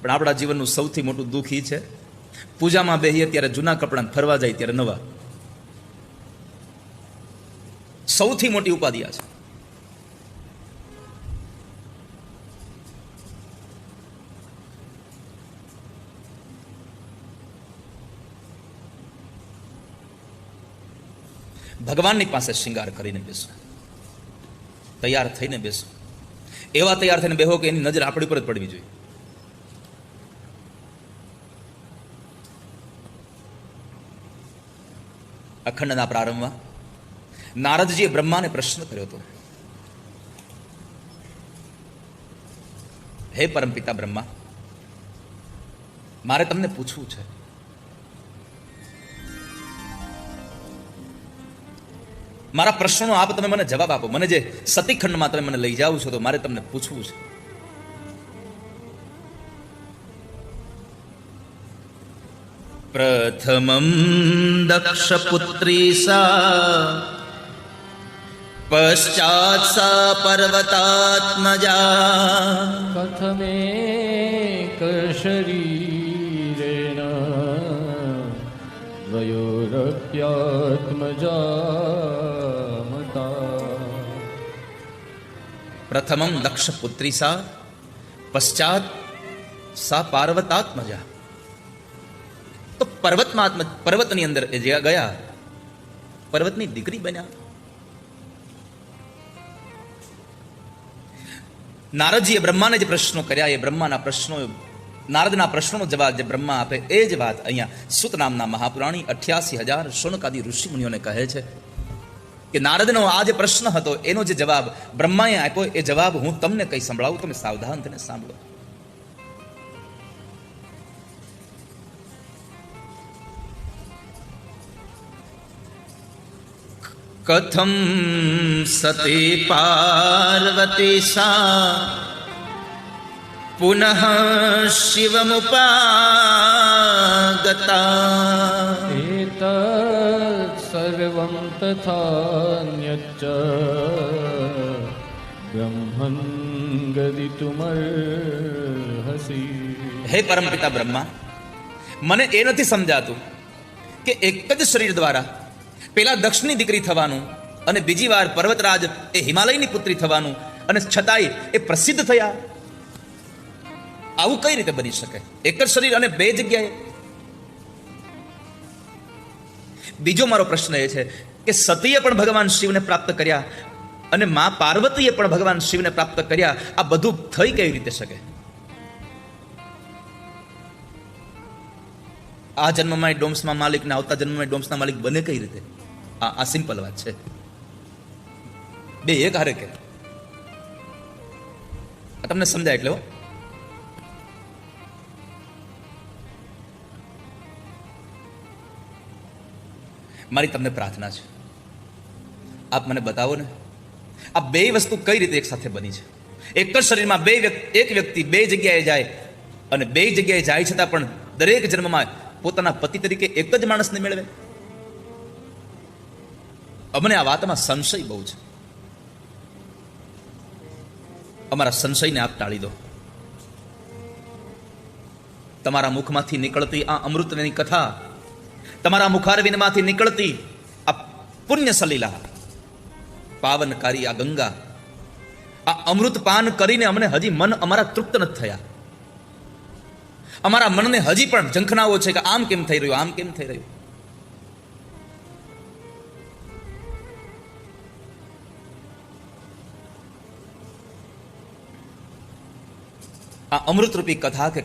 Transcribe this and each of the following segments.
પણ આપણા જીવનનું સૌથી મોટું દુઃખ એ છે, પૂજામાં બેહીએ ત્યારે જૂના કપડાં, ફરવા જાય ત્યારે નવા. સૌથી મોટી ઉપાધિ આ છે. ભગવાનની પાસે શૃંગાર કરીને બેસો, તૈયાર થઈને બેસો. એવા તૈયાર થઈને બેહો કે એની નજર આપણી પર જ પડવી જોઈએ. અખંડના પ્રારંભમાં નારદજીએ બ્રહ્માને પ્રશ્ન કર્યો હતો, હે પરમપિતા બ્રહ્મા, મારે તમને પૂછવું છે, મારા પ્રશ્નનો આપ તમે મને જવાબ આપો. મને જે સતીખંડમાં તમે મને લઈ જાઓ છો તો મારે તમને પૂછવું છે. પ્રથમમ દક્ષપુત્રી સા પશ્ચાત સા પર્વતાત્મજા કથમેક શરીરેણ દ્વયોરપ્યાત્મજા. પ્રથમમ દક્ષપુત્રી સા પશ્ચાત સા પાર્વતાત્મજા. તો પર્વતની અંદર એ જે ગયા, પર્વતની દીકરી બન્યા. નારદજીએ બ્રહ્માને જે પ્રશ્નો કર્યા, એ બ્રહ્માના પ્રશ્નો, નારદના પ્રશ્નોનો જવાબ જે બ્રહ્મા આપે, એ જ વાત અહીંયા સુત નામના મહાપુરાણી 88,000 શૌનકાદી ઋષિ મુનિઓને કહે છે કે નારદનો આ જે પ્રશ્ન હતો એનો જે જવાબ બ્રહ્માએ આપ્યો, એ જવાબ હું તમને કઈ સંભળાવું, તમે સાવધાન થઈને સાંભળો. કથમ સતી પાર્વતી સા પુનઃ શિવમુપાગતા. એતત્ સર્વં તથાન્યચ્ચ બ્રહ્મં ગદિતુમર્હસી. હે પરમપિતા બ્રહ્મા, મને એ નથી સમજાતું કે એક જ શરીર દ્વારા પેલા દક્ષની દીકરી થવાનું અને બીજી વાર પર્વતરાજ એ હિમાલયની પુત્રી થવાનું, અને છતાંય એ પ્રસિદ્ધ થયા. આવું કઈ રીતે બની શકે? એક જ શરીર અને બે જગ્યાએ. બીજો મારો પ્રશ્ન એ છે કે સતીએ પણ ભગવાન શિવને પ્રાપ્ત કર્યા અને મા પાર્વતીએ પણ ભગવાન શિવને પ્રાપ્ત કર્યા. આ બધું થઈ કેવી રીતે શકે? આ જન્મમાં ડોમ્સમાં માલિક ને આવતા જન્મમાં ડોમ્સના માલિક બને કઈ રીતે? આ સિમ્પલ વાત છે. બે એક હારે કે તમને સમજાય એટલે. મારી તમને પ્રાર્થના છે, આપ મને બતાવો ને આ બે વસ્તુ કઈ રીતે એક સાથે બની છે. એક જ શરીરમાં એક વ્યક્તિ બે જગ્યાએ જાય અને બે જગ્યાએ જાય છતાં પણ દરેક જન્મમાં પોતાના પતિ તરીકે એક જ માણસને મેળવે. અમને આ વાતમાં સંશય બહુ છે. અમારા સંશયને આપ ટાળી દો. તમારા મુખમાંથી નીકળતી આ અમૃતની કથા, તમારા મુખારવિંદમાંથી નીકળતી આ પુણ્ય સલીલા, પાવનકારી આ ગંગા, આ અમૃત પાન કરીને અમને હજી મન અમારા તૃપ્ત નથી થયા. અમારા મનને હજી પણ ઝંખનાઓ છે કે આમ કેમ થઈ રહ્યું, આમ કેમ થઈ રહ્યું. આ અમૃતરૂપી કથા કે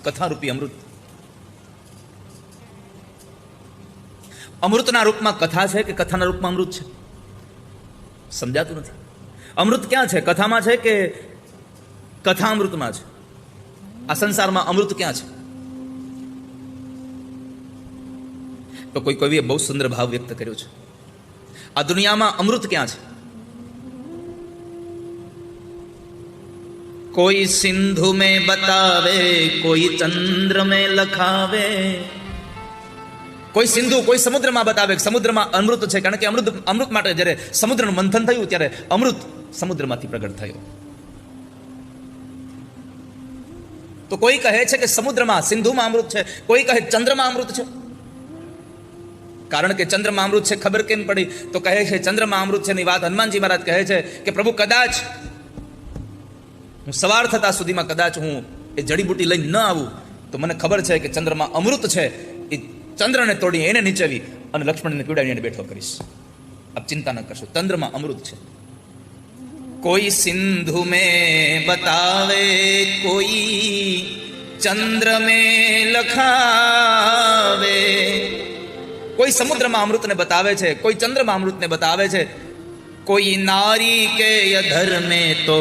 કથારૂપી અમૃત, અમૃતના રૂપમાં કથા છે કે કથાના રૂપમાં અમૃત છે? સમજાતું નથી. અમૃત ક્યાં છે? કથામાં છે કે કથા અમૃતમાં છે? આ સંસારમાં અમૃત ક્યાં છે? તો કોઈ કવિએ બહુ સુંદર ભાવ વ્યક્ત કર્યો છે. આ દુનિયામાં અમૃત ક્યાં છે? કોઈ સિંધુ में बतावे, કોઈ ચંદ્ર में લખાવે. કોઈ સિંધુ, કોઈ સમુદ્રમાં બતાવે, સમુદ્રમાં અમૃત છે. કારણ કે અમૃત માટે જ્યારે સમુદ્રનું મંથન થયું ત્યારે અમૃત સમુદ્રમાંથી પ્રગટ થયો. તો કોઈ કહે છે કે સમુદ્રમાં સિંધુમાં અમૃત છે, કોઈ કહે ચંદ્રમાં અમૃત છે. કારણ કે ચંદ્રમાં અમૃત છે ખબર કેમ પડી? તો કહે છે ચંદ્રમાં અમૃત છે ની વાત હનુમાનજી મહારાજ કહે છે કે પ્રભુ કદાચ હું સવાર થતા સુધીમાં કદાચ હું એ જડીબુટી લઈને ન આવું તો મને ખબર છે કે ચંદ્રમાં અમૃત છે, એ ચંદ્રને તોડી એને નીચેવી અને લક્ષ્મણને પીવડાવીને બેઠો કરીશ. આપ ચિંતા ન કરશો, ચંદ્રમાં અમૃત છે. કોઈ સિંધુ में बतावे, कोई चंद्र में लखावे. કોઈ સમુદ્રમાં અમૃતને બતાવે છે, કોઈ ચંદ્રમાં અમૃતને બતાવે છે. કોઈ નારી કે અધર में तो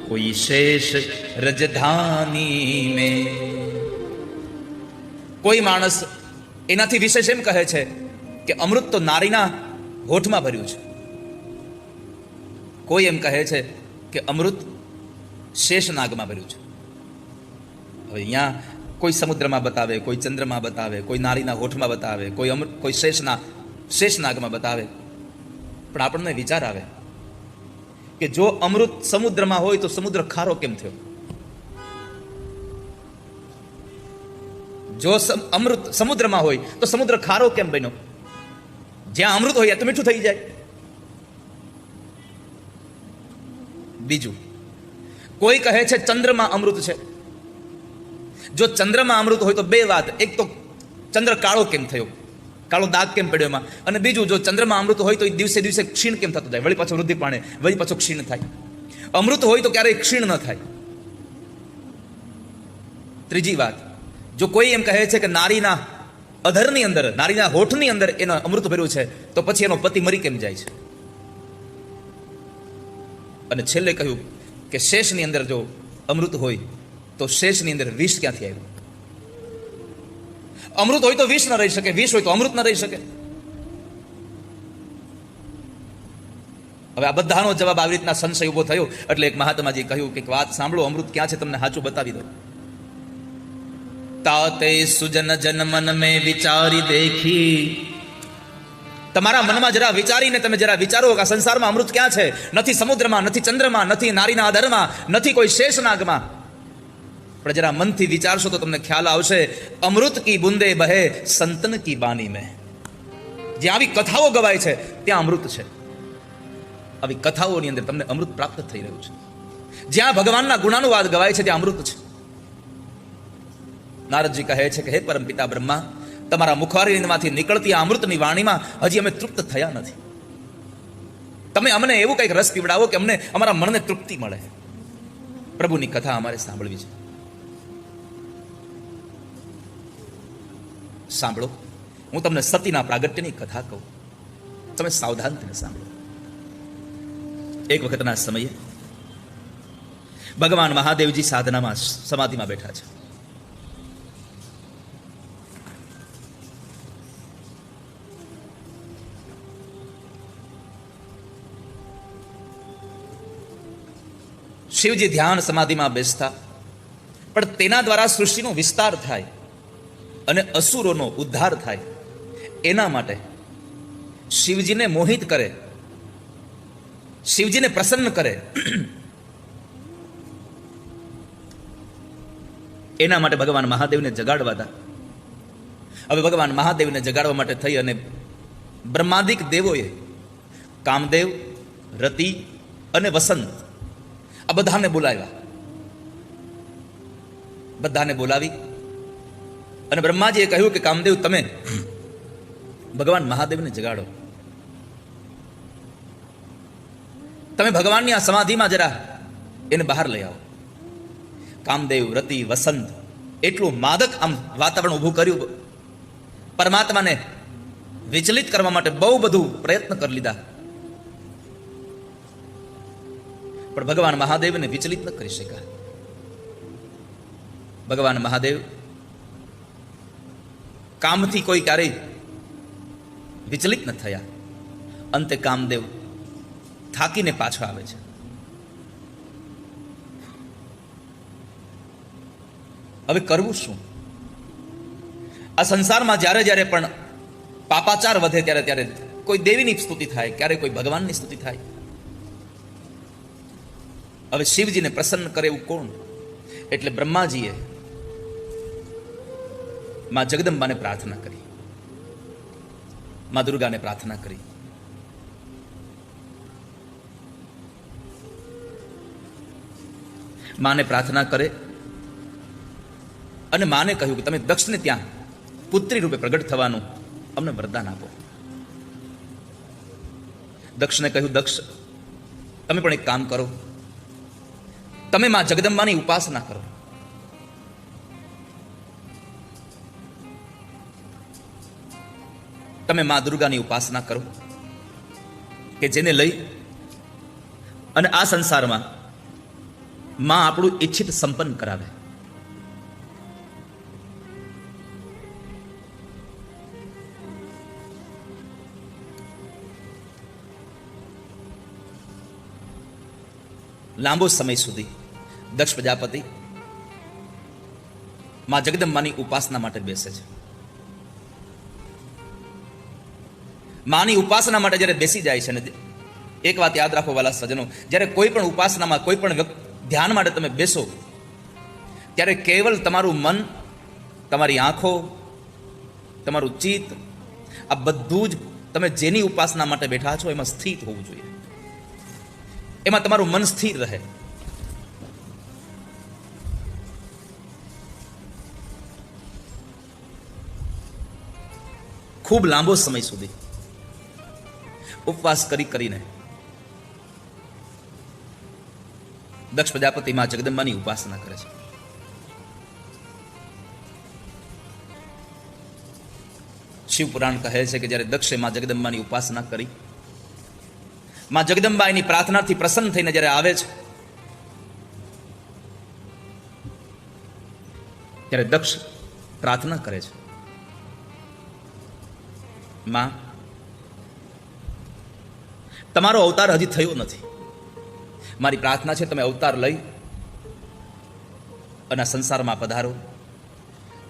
कोई शेष रजधानी में. કોઈ માણસ એનાથી વિશેષ એમ કહે છે કે અમૃત તો નારીના હોઠમાં ભર્યું છે. કોઈ એમ કહે છે કે અમૃત શેષનાગમાં ભર્યું છે. હવે અહીંયા કોઈ સમુદ્રમાં બતાવે, કોઈ ચંદ્રમાં બતાવે, કોઈ નારીના હોઠમાં બતાવે, કોઈ શેષનાગમાં બતાવે. પણ આપણને વિચાર આવે કે જો અમૃત સમુદ્રમાં હોય તો સમુદ્ર ખારો કેમ થયો? જો અમૃત સમુદ્રમાં હોય તો સમુદ્ર ખારો કેમ બન્યો? જ્યાં અમૃત હોય તો મીઠું થઈ જાય. બીજું, કોઈ કહે છે ચંદ્રમાં અમૃત છે. જો ચંદ્રમાં અમૃત હોય તો બે વાત, એક તો ચંદ્ર કાળો કેમ થયો, કાળો દાગ કેમ પડ્યો એમાં, અને બીજું જો ચંદ્રમાં અમૃત હોય તો દિવસે દિવસે ક્ષીણ કેમ થતું જાય, વળી પાછો વૃદ્ધિ પામે, વળી પાછો ક્ષીણ થાય. અમૃત હોય તો ક્યારેય ક્ષીણ ન થાય. ત્રીજી વાત, જો કોઈ એમ કહે છે કે નારીના અધરની અંદર, નારીના હોઠની અંદર એનો અમૃત ભર્યું છે તો પછી એનો પતિ મરી કેમ જાય છે? અને છેલ્લે કહ્યું કે શેષની અંદર જો અમૃત હોય તો શેષની અંદર વિષ ક્યાંથી આવ્યું? અમૃત હોય તો વિષ ન રહી શકે, વિષ હોય તો અમૃત ન રહી શકે. હવે આ બધાનો જવાબ આવી રીતના સંશય ઉભો થયો એટલે એક મહાત્માજી કહ્યું કે વાત સાંભળો, અમૃત ક્યાં છે તમને સાચું બતાવી દો. તાતે સુજન જન મન મેં વિચારી દેખી. તમારા મનમાં જરા વિચારીને તમે જરા વિચારો કે આ સંસારમાં અમૃત ક્યાં છે? નથી સમુદ્રમાં, નથી ચંદ્રમાં, નથી નારીના આધરમાં, નથી કોઈ શેષનાગમાં. પણ જરા મનથી વિચારશો તો તમને ખ્યાલ આવશે, અમૃત કી બુંદે બહે સંતન કી બાની મેં. જ્યાં આવી કથાઓ ગવાય છે ત્યાં અમૃત છે. આવી કથાઓની અંદર તમને અમૃત પ્રાપ્ત થઈ રહ્યું છે. જ્યાં ભગવાનના ગુણાનુવાદ ગવાય છે ત્યાં અમૃત છે. નારદજી કહે છે કે હે પરમપિતા બ્રહ્મા, તમારા મુખવારીમાંથી નીકળતી આ અમૃતની વાણીમાં હજી અમે તૃપ્ત થયા નથી. તમે અમને એવું કંઈક રસ પીવડાવો કે અમને અમારા મનને તૃપ્તિ મળે. પ્રભુની કથા અમારે સાંભળવી છે. સાંભળો, હું તમને સતીના પ્રાગટ્યની કથા કહું, તમે સાવધાન થઈને સાંભળો. એક વખતના સમયે ભગવાન મહાદેવજી સાધનામાં સમાધિમાં બેઠા છે. શિવજી ધ્યાન સમાધિમાં બેસતા, પણ તેના દ્વારા સૃષ્ટિનો વિસ્તાર થાય અને અસુરોનો ઉદ્ધાર થાય એના માટે શિવજીને મોહિત કરે, શિવજીને પ્રસન્ન કરે, એના માટે ભગવાન મહાદેવને જગાડવા હતા. હવે ભગવાન મહાદેવને જગાડવા માટે થઈ અને બ્રહ્માદિક દેવોએ કામદેવ, રતિ અને વસંત આ બધાને બોલાવ્યા. બધાને બોલાવી અને બ્રહ્માજીએ કહ્યું કે કામદેવ તમે ભગવાન મહાદેવને જગાડો. તમે ભગવાનની આ સમાધિમાં જરા એને બહાર લઈ આવો. કામદેવ, રતિ, વસંત એટલું માદક આમ વાતાવરણ ઊભું કર્યું. પરમાત્માને વિચલિત કરવા માટે બહુ બધું પ્રયત્ન કરી લીધા, પણ ભગવાન મહાદેવને વિચલિત ન કરી શક્યા. ભગવાન મહાદેવ કામથી કોઈ ક્યારેય વિચલિત ન થયા. અંતે કામદેવ થાકીને પાછો આવે છે. હવે કરવું શું? આ સંસારમાં જ્યારે જ્યારે પણ પાપાચાર વધે ત્યારે ત્યારે કોઈ દેવીની સ્તુતિ થાય, ક્યારે કોઈ ભગવાનની સ્તુતિ થાય. હવે શિવજીને પ્રસન્ન કરે એવું કોણ? એટલે બ્રહ્માજીએ માં જગદંબાને પ્રાર્થના કરી, માં દુર્ગાને પ્રાર્થના કરી. માને પ્રાર્થના કરે અને માને કહ્યું કે તમે દક્ષને ત્યાં પુત્રી રૂપે પ્રગટ થવાનું અમને વરદાન આપો. દક્ષને કહ્યું, દક્ષ તમે પણ એક કામ કરો, તમે માં જગદંબાની ઉપાસના કરો. તમે માં દુર્ગાની ઉપાસના કરો કે જેને લઈ અને આ સંસારમાં માં આપણું ઈચ્છિત સંપન્ન કરાવે. લાંબો સમય સુધી દક્ષ પ્રજાપતિ માં જગદંબાની ઉપાસના માટે બેસે છે. માની ઉપાસના માટે જ્યારે બેસી જાય છે ને, એક વાત યાદ રાખો વાલા સજ્જનો, જ્યારે કોઈ પણ ઉપાસનામાં કોઈ પણ ધ્યાન માટે તમે બેસો ત્યારે કેવલ તમારું મન, તમારી આંખો, તમારું ચિત્ત, આ બધું જ તમે જેની ઉપાસના માટે બેઠા છો એમાં સ્થિત હોવું જોઈએ. એમાં તમારું મન સ્થિર રહે. ખૂબ લાંબો સમય સુધી ઉપવાસ કરીને દક્ષ પ્રજાપતિ માં જગદંબાની ઉપાસના કરે છે. શિવ પુરાણ કહે છે કે જ્યારે દક્ષે માં જગદંબાની ઉપાસના કરી, માં જગદંબા એની પ્રાર્થનાથી પ્રસન્ન થઈને જ્યારે આવે છે, ત્યારે દક્ષ પ્રાર્થના કરે છે, માં તમારો અવતાર હજી થયો નથી, મારી પ્રાર્થના છે તમે અવતાર લઈ અને સંસારમાં પધારો,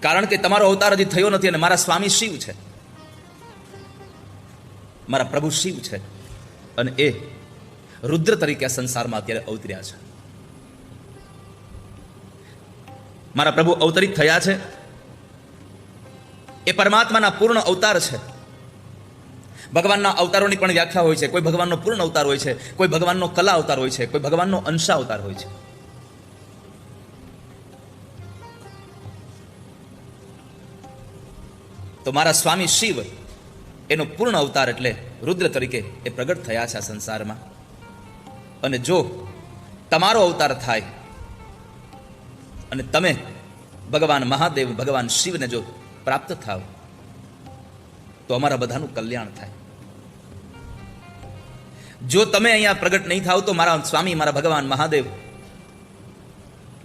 કારણ કે તમારો અવતાર હજી થયો નથી અને મારા સ્વામી શિવ છે, મારા પ્રભુ શિવ છે અને એ રુદ્ર તરીકે આ સંસારમાં અત્યારે અવતર્યા છે. મારા પ્રભુ અવતરિત થયા છે, એ પરમાત્માના પૂર્ણ અવતાર છે. ભગવાનના અવતારોની પણ વ્યાખ્યા હોય છે. કોઈ ભગવાનનો પૂર્ણ અવતાર હોય છે, કોઈ ભગવાનનો કલા અવતાર હોય છે, કોઈ ભગવાનનો અંશા અવતાર હોય છે. તો મારા સ્વામી શિવ એનો પૂર્ણ અવતાર એટલે રુદ્ર તરીકે એ પ્રગટ થયા છે આ સંસારમાં. અને જો તમારો અવતાર થાય અને તમે ભગવાન મહાદેવ, ભગવાન શિવને જો પ્રાપ્ત થાવ તો અમારા બધાનું કલ્યાણ થાય. જો તમે અહીંયા પ્રગટ નહીં થાવ તો મારા સ્વામી, મારા ભગવાન મહાદેવ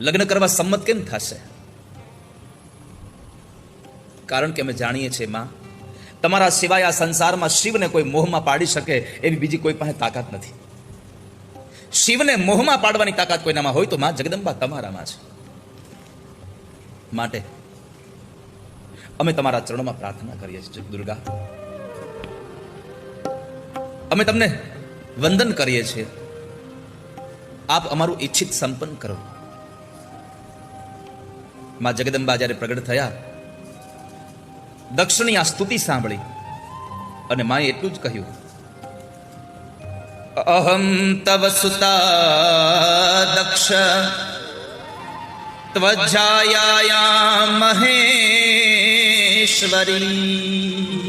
લગ્ન કરવા સંમત કેમ થશે? કારણ કે અમે જાણીએ છીએ માં, તમારા સિવાય આ સંસારમાં શિવને કોઈ મોહમાં પાડી શકે એવી બીજી કોઈ પાસે તાકાત નથી. શિવને મોહમાં પાડવાની તાકાત કોઈનામાં હોય તો માં જગદંબા તમારામાં છે. માટે અમે તમારા ચરણોમાં પ્રાર્થના કરીએ છીએ દુર્ગા, અમે તમને વંદન કરીએ છીએ, આપ અમારું ઈચ્છિત સંપન્ન કરો. માં જગદંબા જ્યારે પ્રગટ થયા, દક્ષની આ સ્તુતિ સાંભળી અને માએ એટલું જ કહ્યું, અહમ તવ સુતા દક્ષ ત્વજાયા મહેશ્વરી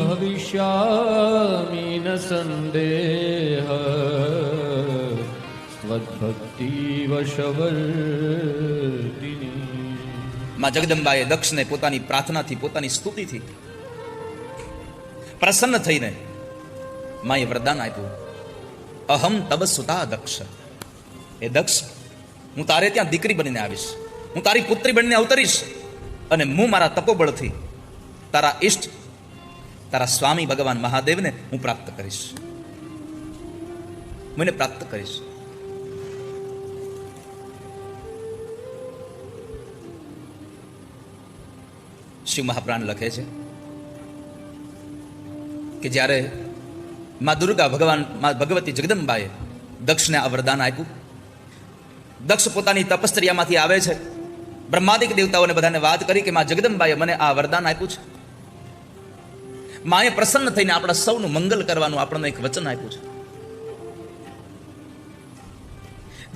ભવિષ્યામિ ન સંદેહ ત્વદ્ભક્તિ વશવર્તિની. માં જગદંબાએ દક્ષને પોતાની પ્રાર્થનાથી, પોતાની સ્તુતિથી પ્રસન્ન થઈને માએ વરદાન આપ્યું, અહમ તવ સુતા દક્ષ. એ દક્ષ, હું તારે ત્યાં દીકરી બનીને આવીશ, હું તારી પુત્રી બનીને અવતરીશ અને હું મારા તપોબળથી તારા ઈષ્ટ, તારા સ્વામી ભગવાન મહાદેવને હું પ્રાપ્ત કરીશ, મને પ્રાપ્ત કરીશ. શિવ મહાપ્રાણ લખે છે કે જ્યારે માં દુર્ગા, ભગવાન માં ભગવતી જગદંબાએ દક્ષને આ વરદાન આપ્યું, દક્ષ પોતાની તપશ્ચર્યામાંથી આવે છે, બ્રહ્માદિક દેવતાઓને બધાને વાત કરી કે માં જગદંબાએ મને આ વરદાન આપ્યું છે. માએ પ્રસન્ન થઈને આપણા સૌનું મંગલ કરવાનું આપણને એક વચન આપ્યું છે.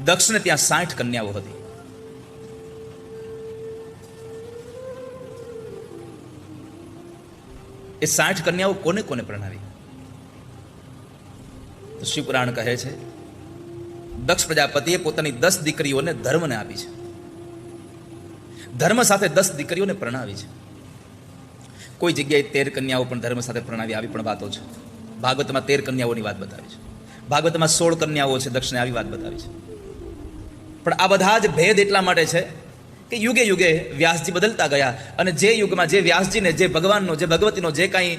દક્ષને ત્યાં 60 કન્યાઓ હતી. એ 60 કન્યાઓ કોને કોને પરણાવી? તો શિવપુરાણ કહે છે દક્ષ પ્રજાપતિએ પોતાની 10 દીકરીઓને ધર્મને આપી છે. ધર્મ સાથે 10 દીકરીઓને પરણાવી છે. કોઈ જગ્યાએ 13 કન્યાઓ પણ ધર્મ સાથે પરણાવી, આવી પણ વાતો છે. ભાગવતમાં 13 કન્યાઓની વાત બતાવી છે. ભાગવતમાં 16 કન્યાઓ છે, દક્ષને આવી વાત બતાવી છે. પણ આ બધા જ ભેદ એટલા માટે છે કે યુગે યુગે વ્યાસજી બદલતા ગયા અને જે યુગમાં જે વ્યાસજીને જે ભગવાનનો જે ભગવતીનો જે કાંઈ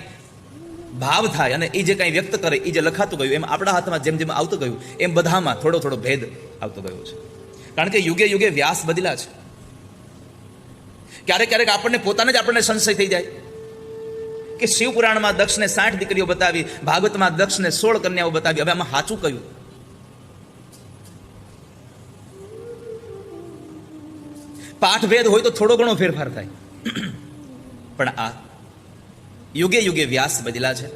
ભાવ થાય અને એ જે કાંઈ વ્યક્ત કરે એ જે લખાતું ગયું, એમ આપણા હાથમાં જેમ જેમ આવતું ગયું એમ બધામાં થોડો થોડો ભેદ આવતો ગયો છે. કારણ કે યુગે યુગે વ્યાસ બદલ્યા છે. ક્યારેક ક્યારેક આપણને સંશય થઈ જાય કે શિવપુરાણમાં દક્ષને 60 દીકરીઓ બતાવી, ભાગવતમાં દક્ષને 16 કન્યાઓ બતાવી. હવે આમાં સાચું કયું? પાઠભેદ હોય તો થોડો ઘણો ફેરફાર થાય, પણ આ યુગે યુગે વ્યાસ બદલ્યા છે.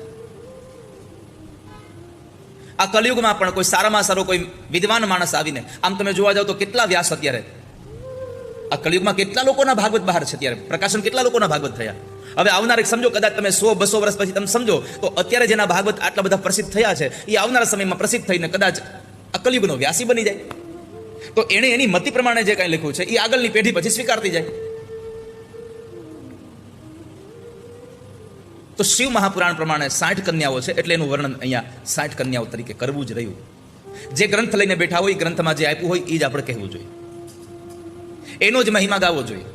આ કલયુગમાં પણ કોઈ સારામાં સારો કોઈ વિદ્વાન માણસ આવીને, આમ તમે જોવા જાવ તો કેટલા વ્યાસ અત્યારે આ કલયુગમાં કેટલા લોકોના ભાગવત બહાર છે, અત્યારે પ્રકાશન કેટલા લોકોના ભાગવત થયા. હવે આવનાર સમજો કદાચ તમે 100-200 વર્ષ પછી તમે સમજો તો અત્યારે જેના ભાગવત આટલા બધા પ્રસિદ્ધ થયા છે એ આવનારા સમયમાં પ્રસિદ્ધ થઈને કદાચ આ કલયુગનો વ્યાસી બની જાય. તો એણે એની મતિ પ્રમાણે જે કાંઈ લખ્યું છે એ આગળની પેઢી પછી સ્વીકારતી જાય. તો શિવ મહાપુરાણ પ્રમાણે 60 કન્યાઓ છે એટલે એનું વર્ણન અહીંયા 60 કન્યાઓ તરીકે કરવું જ રહ્યું. જે ગ્રંથ લઈને બેઠા હોય, ગ્રંથમાં જે આપ્યું હોય એ જ આપણે કહેવું જોઈએ, એનો જ મહિમા ગાવો જોઈએ.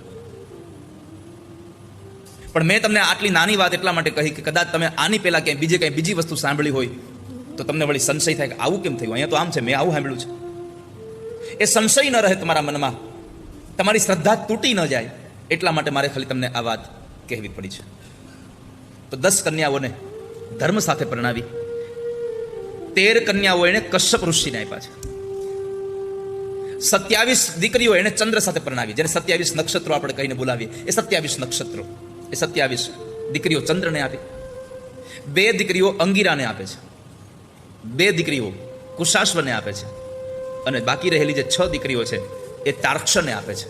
પણ મેં તમને આટલી નાની વાત એટલા માટે કહી કે કદાચ તમે આની પહેલા ક્યાંય બીજી વસ્તુ સાંભળી હોય તો તમને વળી સંશય થાય કે આવું કેમ થયું, અહીંયા તો આમ છે, મેં આવું સાંભળ્યું છે. એ સંશય ન રહે તમારા મનમાં, તમારી શ્રદ્ધા તૂટી ન જાય એટલા માટે મારે ખાલી તમને આ વાત કહેવી પડી છે. તો 10 કન્યાઓને ધર્મ સાથે પરણાવી, 13 કન્યાઓ એને કશ્યપ ઋષિને આપ્યા છે. 27 દીકરીઓ એને ચંદ્ર સાથે પરણાવી, જેને 27 નક્ષત્રો આપણે કહીને બોલાવીએ, એ 27 નક્ષત્રો, એ 27 દીકરીઓ ચંદ્રને આપી. 2 દીકરીઓ અંગીરાને આપે છે, 2 દીકરીઓ કુશાશ્વને આપે છે, અને બાકી રહેલી જે 6 દીકરીઓ છે એ તાર્ક્ષને આપે છે.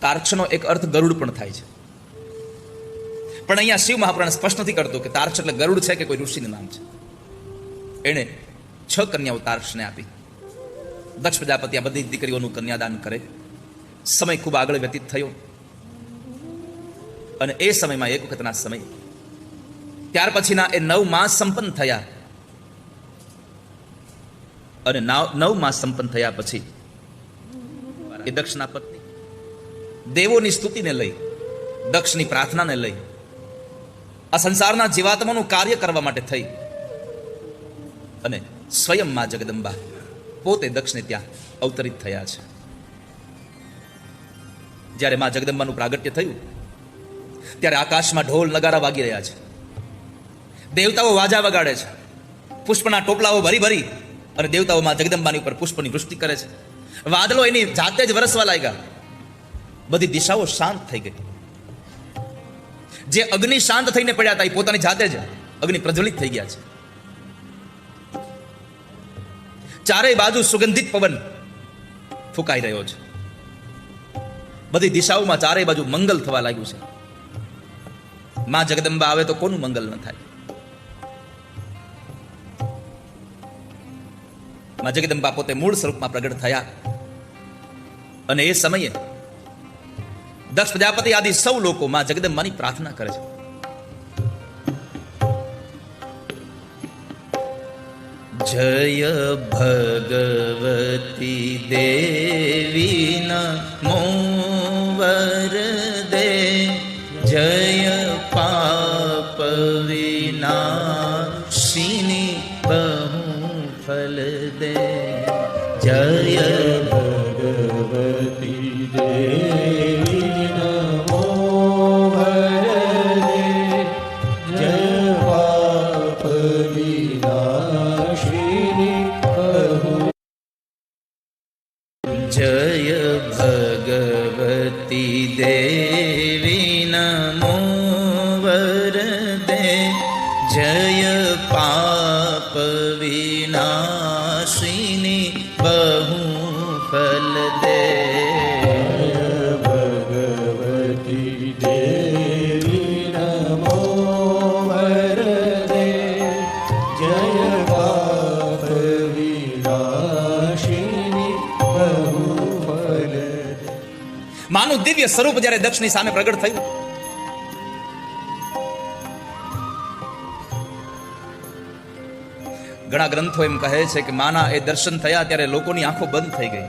તાર્ક્ષનો એક અર્થ ગરુડ પણ થાય છે, પણ અહીંયા શિવ મહાપુરાણ સ્પષ્ટ નથી કરતું કે તાર્ક્ષ એટલે ગરુડ છે કે કોઈ ઋષિનું નામ છે. એણે 6 કન્યાઓ તાર્ક્ષને આપી. દક્ષ પ્રજાપતિ આ બધી દીકરીઓનું કન્યાદાન કરે. સમય ખૂબ આગળ વ્યતીત થયો અને એ સમયમાં એક વખતના સમય, ત્યાર પછીના એ 9 માસ સંપન્ન થયા અને 9 માસ સંપન્ન થયા પછી એ દક્ષના પત્ની દેવોની સ્તુતિને લઈ, દક્ષની પ્રાર્થનાને લઈ, આ સંસારના જીવાત્માનું કાર્ય કરવા માટે થઈ અને સ્વયં માં જગદંબા પોતે દક્ષને ત્યાં અવતરિત થયા છે. જ્યારે માં જગદંબાનું પ્રાગટ્ય થયું ત્યારે આકાશમાં ઢોલ નગારા વાગી રહ્યા છે, દેવતાઓ વાજા વગાડે છે, પુષ્પના ટોપલાઓ ભરી ભરી અને દેવતાઓ માં જગદંબાની ઉપર પુષ્પની વૃષ્ટિ કરે છે. વાદળો એની જાતે જ વરસવા લાગ્યા, બધી દિશાઓ શાંત થઈ ગઈ. જે અગ્નિ શાંત થઈને પડ્યા હતા એ પોતાની જાતે જ અગ્નિ પ્રજ્વલિત થઈ ગયા છે. ચારેય બાજુ સુગંધિત પવન ફૂંકાઈ રહ્યો છે, બધી દિશાઓમાં ચારેય બાજુ મંગલ થવા લાગ્યું છે. માં જગદંબા આવે તો કોનું મંગલ ન થાય? માં જગદંબા પોતે મૂળ સ્વરૂપમાં પ્રગટ થયા અને એ સમયે દક્ષ પ્રજાપતિ આદિ સૌ લોકો માં જગદંબાની પ્રાર્થના કરે છે. જય ભગવતી દેવી નમો વરદે, જય પાપ વિનાશિની બહુફલ દે, જય ભગવતી દેવી નમો વરદે, જય પાપ વિનાશિની બહુ, જય ભગવતી દેવી નમો વરદે જય પાપ વિનાશિની બહુ ફલ દે. ભગવતી દેવી નમો વરદે જય પાપ વિનાશિની બહુ ફલ દે. માનું દિવ્ય સ્વરૂપ જ્યારે દક્ષની સામે પ્રગટ થયું, ઘણા ગ્રંથો એમ કહે છે કે માના એ દર્શન થયા ત્યારે લોકોની આંખો બંધ થઈ ગઈ,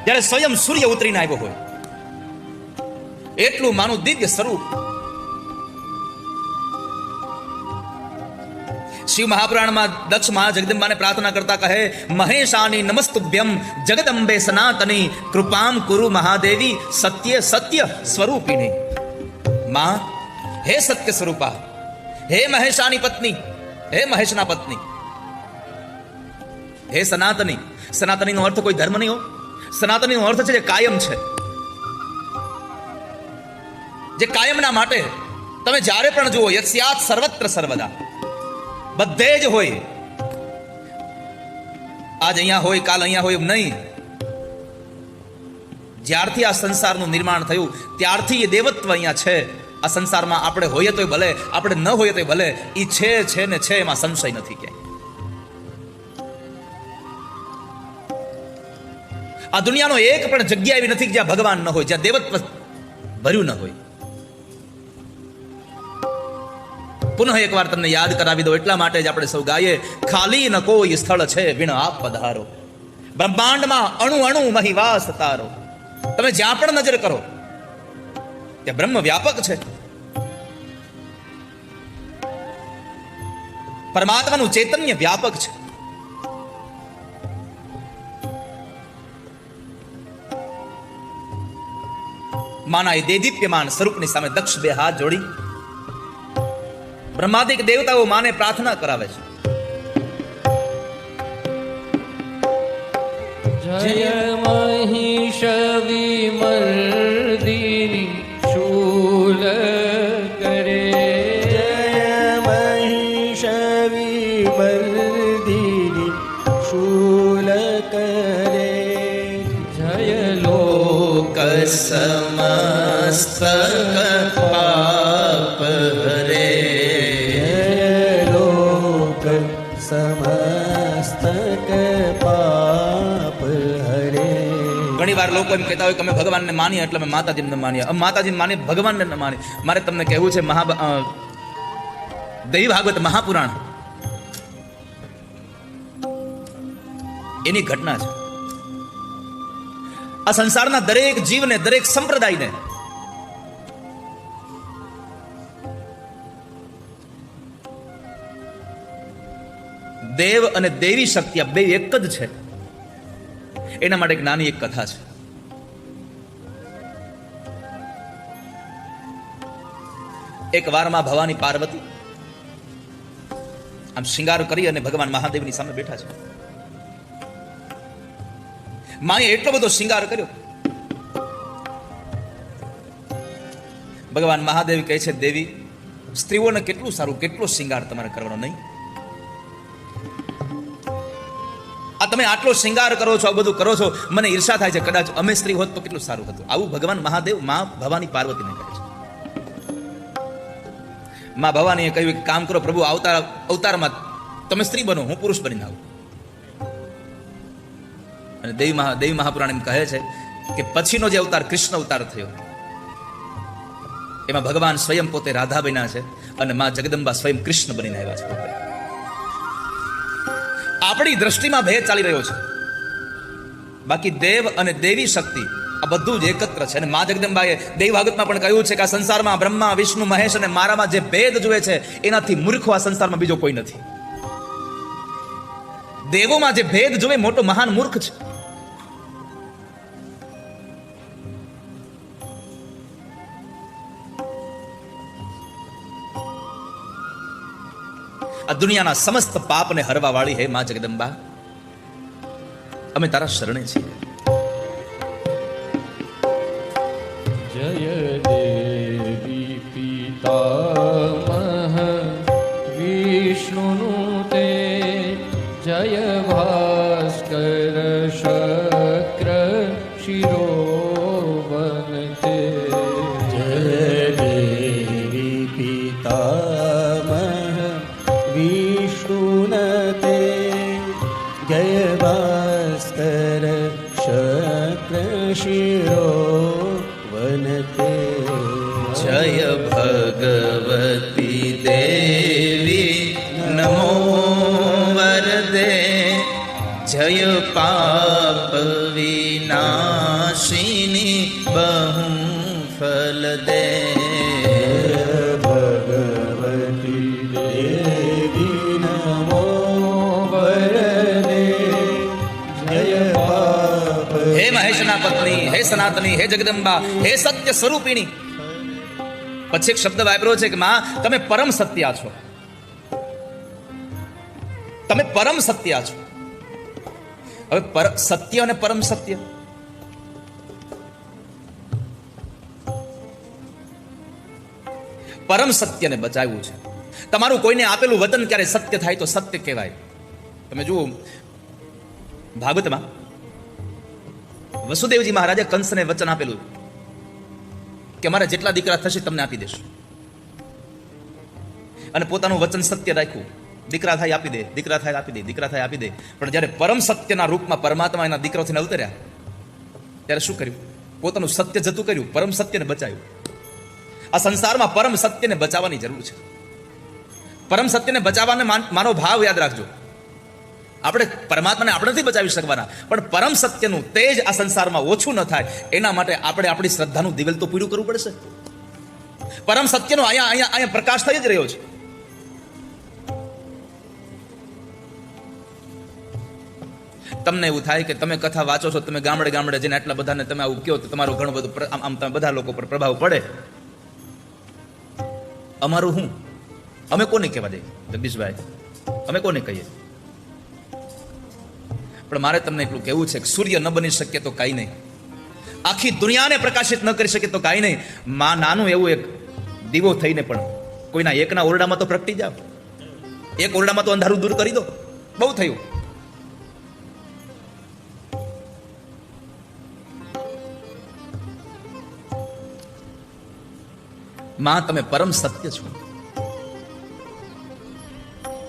જ્યારે સ્વયં સૂર્ય ઉતરીને આવ્યો હોય એટલું માનું દિવ્ય સ્વરૂપ. શિવ મહાપુરાણમાં દક્ષ મહા જગદંબાને પ્રાર્થના કરતા કહે, મહેશાની નમસ્તુભ્યમ જગદંબે સનાતની કૃપામ કુરુ મહાદેવી સત્ય સત્ય સ્વરૂપિણી. માં, હે સત્ય સ્વરૂપા, હે મહેશાની પત્ની, હે મહેશના પત્ની, હે સનાતની. સનાતની નો અર્થ કોઈ ધર્મ નહીં હો. સનાતની નો અર્થ છે જે કાયમ છે, જે કાયમના માટે. તમે જ્યારે પણ જુઓ, યસ્યાત સર્વત્ર સર્વદા, બધે જ હોય. આજ અહીંયા હોય, કાલ અહીંયા હોય એમ નહીં. જ્યારથી આ સંસારનું નિર્માણ થયું ત્યારથી એ દેવત્વ અહીંયા છે. આ સંસારમાં આપણે હોઈએ તોય ભલે, આપણે ન હોઈએ તોય ભલે, એ છે ને છે, એમાં સંશય નથી ક્યાંય. આ દુનિયાનો એક પણ જગ્યા એવી નથી જ્યાં ભગવાન ન હોય, જ્યાં દેવત્વ ભર્યું ન હોય. પુનઃ એકવાર તમને યાદ કરાવી દો એટલા માટે જ આપણે સૌ ગાઈએ, ખાલી ન કોઈ સ્થળ છે વિણ આપ પધારો, બ્રહ્માંડમાં અણુ અણુ મહિવાસ તારો. તમે જ્યાં પણ નજર કરો ત્યાં બ્રહ્મ વ્યાપક છે. પરમાત્માનું ચૈતન્ય વ્યાપક છે. માના એ દેદીપ્યમાન સ્વરૂપની સામે દક્ષ બે હાથ જોડી બ્રહ્માદિક દેવતાઓ માને પ્રાર્થના કરાવે છે. જય મહિષ વિમર્દિની શૂલ કરે, જય મહિષ વિમર્દિની શૂલ કરે, જય લોક સમસ્ત પાપ હરે, સમસ્ત પાપ હરે. ઘણી વાર લોકો એમ કહેતા હોય કે અમે ભગવાનને માનીએ એટલે અમે માતાજીને માનીએ. માતાજીને માનીએ, ભગવાનને ન માનીએ. મારે તમને કહેવું છે, દૈવી ભાગવત મહાપુરાણ એની ઘટના છે. આ સંસારના દરેક જીવને, દરેક સંપ્રદાયને દેવ અને દેવી શક્તિ આ બે એક જ છે. એના માટે એક નાની એક કથા છે. એક વારમાં ભવાની પાર્વતી આમ શિંગાર કરી અને ભગવાન મહાદેવની સામે બેઠા છે. માએ એટલો બધો શિંગાર કર્યો. ભગવાન મહાદેવ કહે છે, દેવી, સ્ત્રીઓને કેટલું સારું, કેટલો શિંગાર તમારે કરવાનો નહીં? આ તમે આટલો શિંગાર કરો છો, આ બધું કરો છો, મને ઈર્ષા થાય છે. કદાચ અમે સ્ત્રી હોત તો કેટલું સારું હતું. આવું ભગવાન મહાદેવ માં ભવાની પાર્વતીને કહે છે. માં ભવાનીએ કહ્યું કે કામ કરો પ્રભુ, અવતારમાં તમે સ્ત્રી બનો, હું પુરુષ બનીને આવું. અને દેવી મહાપુરાણ એમ કહે છે કે પછીનો જે અવતાર કૃષ્ણ અવતાર થયો એમાં ભગવાન સ્વયં પોતે રાધા બન્યા છે અને માં જગદંબા સ્વયં કૃષ્ણ બનીને આવ્યા છે. પોતે આપણી દ્રષ્ટિમાં ભેદ ચાલી રહ્યો છે, બાકી દેવ અને દેવી શક્તિ આ બધું જ એકત્ર છે. અને માં જગદંબાએ દેવી ભાગવતમાં પણ કહ્યું છે કે આ સંસારમાં બ્રહ્મા, વિષ્ણુ, મહેશ અને મારામાં જે ભેદ જુએ છે એનાથી મૂર્ખો આ સંસારમાં બીજો કોઈ નથી. દેવોમાં જે ભેદ જુએ મોટો મહાન મૂર્ખ છે. આ દુનિયાના સમસ્ત પાપને હરવા વાળી હે માં જગદંબા, અમે તારા શરણે છીએ. જય દેવી પિતામહ વિષ્ણુનું તે જય ભાસ્કર શક્ર શિરોવન તે જય દેવી પિતામહ વિષ્ણુનતે જય ભાસ્કર શક્ર શિરો વનતે જય ભગવતી દેવી નમો વરદે જય પાપ વિનાશિની બહુ ફલ દે ભગવતી દેવી નમો વરદે જય પાપ હે મહેશના પત્ની, હે સનાતની, હે જગદંબા, હે સત્ય સ્વરૂપિણી. પછી એક શબ્દ વાપર્યો છે કે માં તમે પરમ સત્યા છો, તમે પરમ સત્યા છો. હવે સત્ય અને પરમ સત્ય પરમ સત્યને બચાવ્યું છે. તમારું કોઈને આપેલું વચન ક્યારે સત્ય થાય તો સત્ય કહેવાય. તમે જુઓ ભાગવતમાં વસુદેવજી મહારાજે કંસને વચન આપેલું કે અમારા જેટલા દીકરા થશે તમને આપી દેશું, અને પોતાનું વચન સત્ય રાખ્યું. દીકરા થાય આપી દે, દીકરા થાય આપી દે, દીકરા થાય આપી દે. પણ જ્યારે પરમ સત્યના રૂપમાં પરમાત્મા એના દીકરો થઈને અવતર્યા ત્યારે શું કર્યું? પોતાનું સત્ય જતું કર્યું, પરમ સત્યને બચાવ્યું. આ સંસારમાં પરમ સત્યને બચાવવાની જરૂર છે. પરમ સત્યને બચાવવાને માનો ભાવ યાદ રાખજો. આપણે પરમાત્માને આપણે નથી બચાવી શકવાના, પણ પરમ સત્યનું તેજ આ સંસારમાં ઓછું ન થાય એના માટે આપણે આપણી શ્રદ્ધાનું દિવેલ તો પૂરું કરવું પડશે. પરમ સત્યનો અહીંયા પ્રકાશ થઈ જ રહ્યો છે. તમને એવું થાય કે તમે કથા વાંચો છો, તમે ગામડે ગામડે જઈને આટલા બધાને તમે આવું કહો તો તમારો ઘણો બધો આમ તમે બધા લોકો પર પ્રભાવ પડે. અમારું હું, અમે કોને કહેવા દઈએ જગદીશભાઈ, અમે કોને કહીએ? પણ મારે તમને એટલું કહેવું છે કે સૂર્ય ન બની શકે તો કાંઈ નહીં, આખી દુનિયાને પ્રકાશિત ન કરી શકે તો કાંઈ નહીં. માં નાનું એવું એક દીવો થઈને પણ કોઈના એકના ઓરડામાં તો પ્રગટી જાવ. એક ઓરડામાં તો અંધારું દૂર કરી દો, બહુ થયું. માં તમે પરમ સત્ય છો.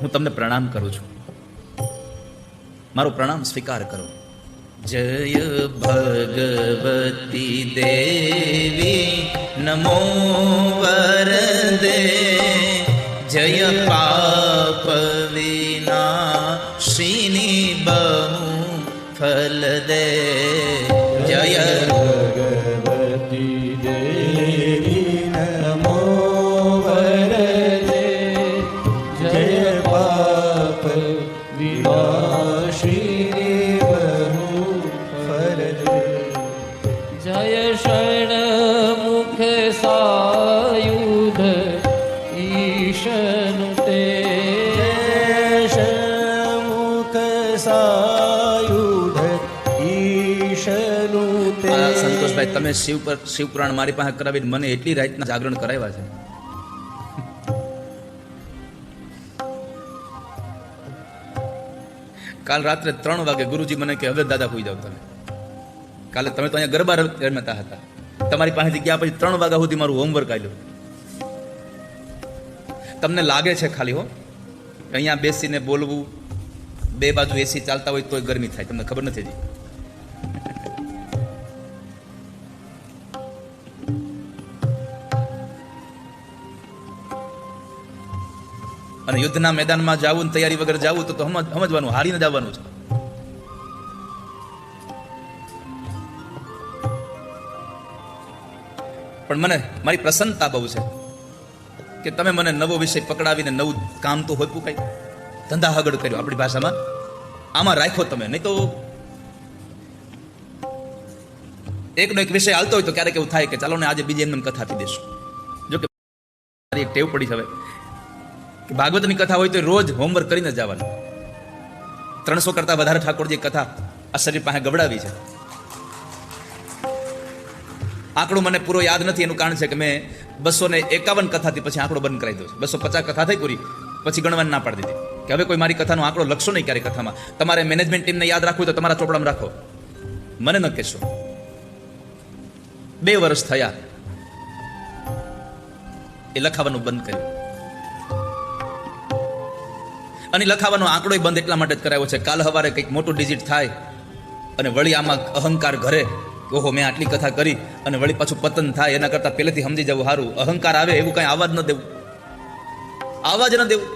હું તમને પ્રણામ કરું છું, મારો પ્રણામ સ્વીકાર કરો. જય ભગવતી દેવી નમો વરદે જય પાપ વિનાશિની બહુ ફલ દે. જય ભગવતી દેવી નમો વરદે જય પાપ વિનાશિની બહુ ફલ દે. જય ષણમુખ સાયુધ ઈશનું તે શમુખ સાયુધ ઈશનું તે. સંતોષભાઈ તમે શિવપુરાણ મારી પાસે કરાવીને મને એટલી રાતના જાગરણ કરાવ્યા છે. કાલ રાત્રે 3 વાગે ગુરુજી મને કે હવે દાદા હોઈ જાવ તમે. કાલે તમે તો અહીંયા ગરબા રમતા હતા, તમારી પાસેથી ગયા પછી 3 વાગ્યા સુધી મારું હોમવર્ક આવ્યું. તમને લાગે છે ખાલી હો અહીંયા બેસીને બોલવું, બે બાજુ એસી ચાલતા હોય તોય ગરમી થાય, તમને ખબર નથી હજી. અને યુદ્ધના મેદાનમાં જવું, તૈયારી વગર જવું તો સમજવાનું હારીને જવાનું છે. પણ મને મારી પ્રસન્નતા બહુ છે કે તમે મને નવો વિષય પકડાવીને નવું કામ તો હોતું કઈ ધંધા હગડ કર્યો આપણી ભાષામાં આમાં રાખ્યો તમે. નહીં તો એકનો એક વિષય હાલતો હોય તો ક્યારેક એવું થાય કે ચાલો ને આજે બીજી એમને કથા આપી દેશું. જો કે એક ટેવ પડી છે હવે કે ભાગવતની કથા હોય તો રોજ હોમવર્ક કરીને જવાનું. 300 કરતા વધારે ઠાકોરજી કથા આ શરીર પાસે ગબડાવી છે. આંકડો મને પૂરો યાદ નથી, એનું કારણ છે કે મેં 251 કથાથી પછી આંકડો બંધ કરાવી દો છે. 250 કથા થઈ પૂરી પછી ગણવાની ના પાડી દીધી કે હવે કોઈ મારી કથાનો આંકડો લખશો નહીં ક્યારે કથામાં. તમારે મેનેજમેન્ટ ટીમને યાદ રાખવું તો તમારા ચોપડામાં રાખો, મને ન કહેશો. 2 વર્ષ થયા એ લખાવાનું બંધ કર્યું. અને લખાવાનો આંકડો બંધ એટલા માટે જ કરાયો છે, કાલ સવારે કંઈક મોટું ડિજિટ થાય અને વળી આમાં અહંકાર ઘરે, ઓહો મેં આટલી કથા કરી, અને વળી પાછું પતન થાય, એના કરતાં પહેલેથી સમજી જવું સારું. અહંકાર આવે એવું કાંઈ આવવા જ ન દેવું, આવવા જ ન દેવું.